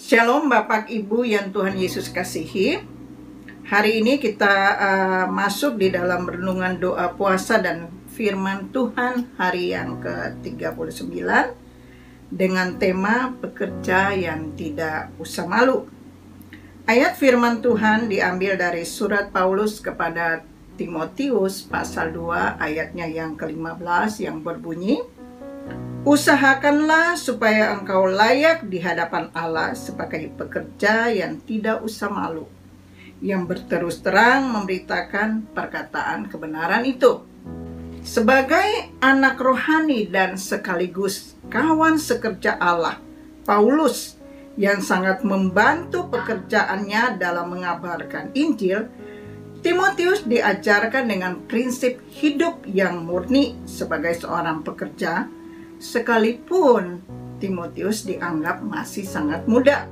Shalom Bapak Ibu yang Tuhan Yesus kasihi. Hari ini kita masuk di dalam renungan doa puasa dan firman Tuhan hari yang ke-39 dengan tema pekerja yang tidak usah malu. Ayat firman Tuhan diambil dari surat Paulus kepada Timotius pasal 2 ayatnya yang ke-15 yang berbunyi, "Usahakanlah supaya engkau layak di hadapan Allah sebagai pekerja yang tidak usah malu, yang berterus terang memberitakan perkataan kebenaran itu." Sebagai anak rohani dan sekaligus kawan sekerja Allah, Paulus yang sangat membantu pekerjaannya dalam mengabarkan Injil, Timotius diajarkan dengan prinsip hidup yang murni sebagai seorang pekerja, sekalipun Timotius dianggap masih sangat muda.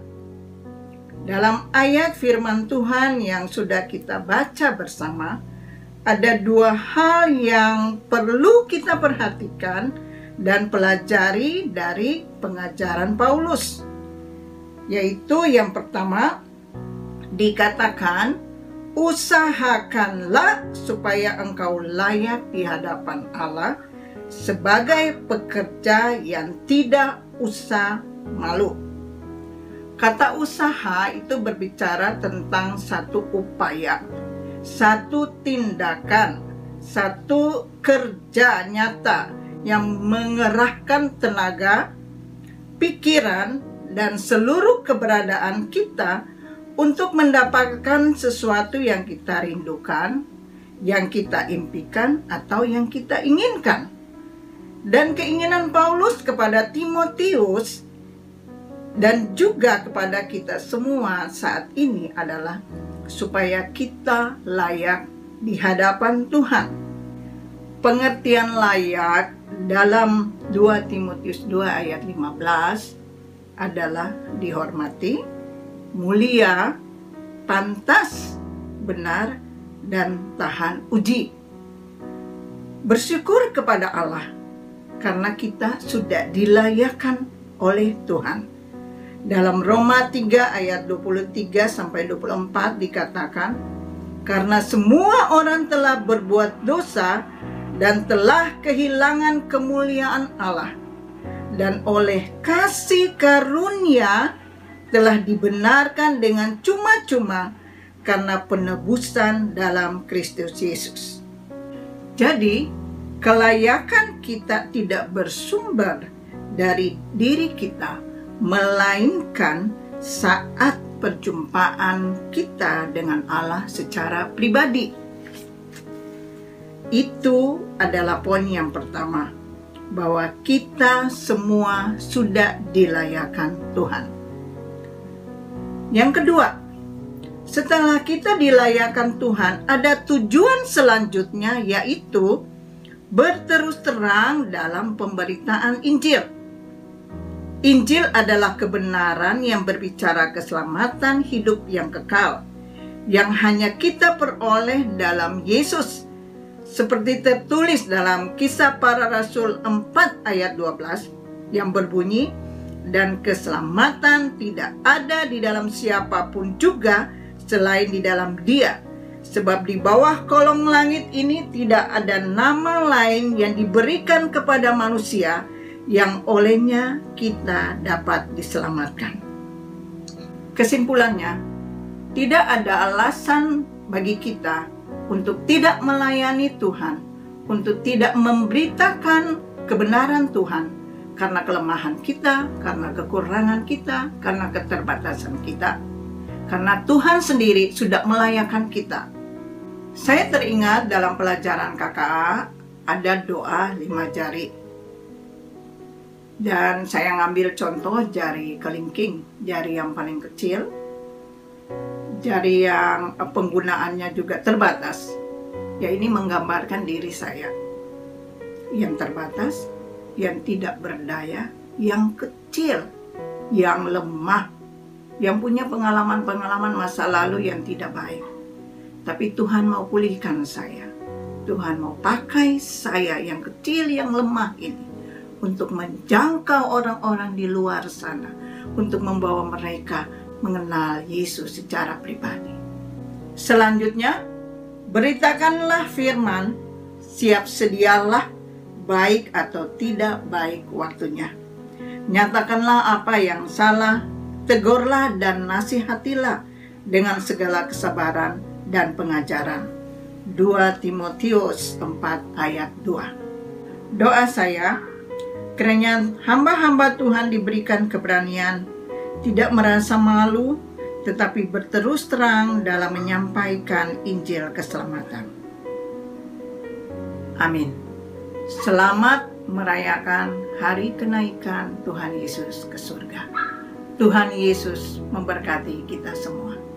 Dalam ayat firman Tuhan yang sudah kita baca bersama, ada dua hal yang perlu kita perhatikan dan pelajari dari pengajaran Paulus. Yaitu yang pertama, dikatakan, "Usahakanlah supaya engkau layak di hadapan Allah sebagai pekerja yang tidak usah malu." Kata usaha itu berbicara tentang satu upaya, satu tindakan, satu kerja nyata yang mengerahkan tenaga, pikiran, dan seluruh keberadaan kita untuk mendapatkan sesuatu yang kita rindukan, yang kita impikan, atau yang kita inginkan. Dan keinginan Paulus kepada Timotius dan juga kepada kita semua saat ini adalah supaya kita layak di hadapan Tuhan. Pengertian layak dalam 2 Timotius 2 ayat 15 adalah dihormati, mulia, pantas, benar, dan tahan uji. Bersyukur kepada Allah karena kita sudah dilayakkan oleh Tuhan. Dalam Roma 3 ayat 23-24 dikatakan, "Karena semua orang telah berbuat dosa dan telah kehilangan kemuliaan Allah, dan oleh kasih karunia telah dibenarkan dengan cuma-cuma karena penebusan dalam Kristus Yesus." Jadi, kelayakan kita tidak bersumber dari diri kita, melainkan saat perjumpaan kita dengan Allah secara pribadi. Itu adalah poin yang pertama, bahwa kita semua sudah dilayakkan Tuhan. Yang kedua, setelah kita dilayakkan Tuhan, ada tujuan selanjutnya, yaitu berterus terang dalam pemberitaan Injil. Injil adalah kebenaran yang berbicara keselamatan hidup yang kekal, yang hanya kita peroleh dalam Yesus. Seperti tertulis dalam Kisah Para Rasul 4 ayat 12 yang berbunyi, "Dan keselamatan tidak ada di dalam siapapun juga selain di dalam Dia. Sebab di bawah kolong langit ini tidak ada nama lain yang diberikan kepada manusia yang olehnya kita dapat diselamatkan." Kesimpulannya, tidak ada alasan bagi kita untuk tidak melayani Tuhan, untuk tidak memberitakan kebenaran Tuhan, karena kelemahan kita, karena kekurangan kita, karena keterbatasan kita. Karena Tuhan sendiri sudah melayakkan kita. Saya teringat dalam pelajaran KKA ada doa 5 jari. Dan saya ngambil contoh jari kelingking, jari yang paling kecil, jari yang penggunaannya juga terbatas. Ya, ini menggambarkan diri saya yang terbatas, yang tidak berdaya, yang kecil, yang lemah, yang punya pengalaman-pengalaman masa lalu yang tidak baik. Tapi Tuhan mau pulihkan saya. Tuhan mau pakai saya yang kecil, yang lemah ini untuk menjangkau orang-orang di luar sana, untuk membawa mereka mengenal Yesus secara pribadi. Selanjutnya, beritakanlah firman, siap sedialah, baik atau tidak baik waktunya. Nyatakanlah apa yang salah, tegurlah dan nasihatilah dengan segala kesabaran dan pengajaran. 2 Timotius 4 ayat 2. Doa saya, kiranya hamba-hamba Tuhan diberikan keberanian, tidak merasa malu, tetapi berterus terang dalam menyampaikan Injil keselamatan. Amin. Selamat merayakan hari kenaikan Tuhan Yesus ke surga. Tuhan Yesus memberkati kita semua.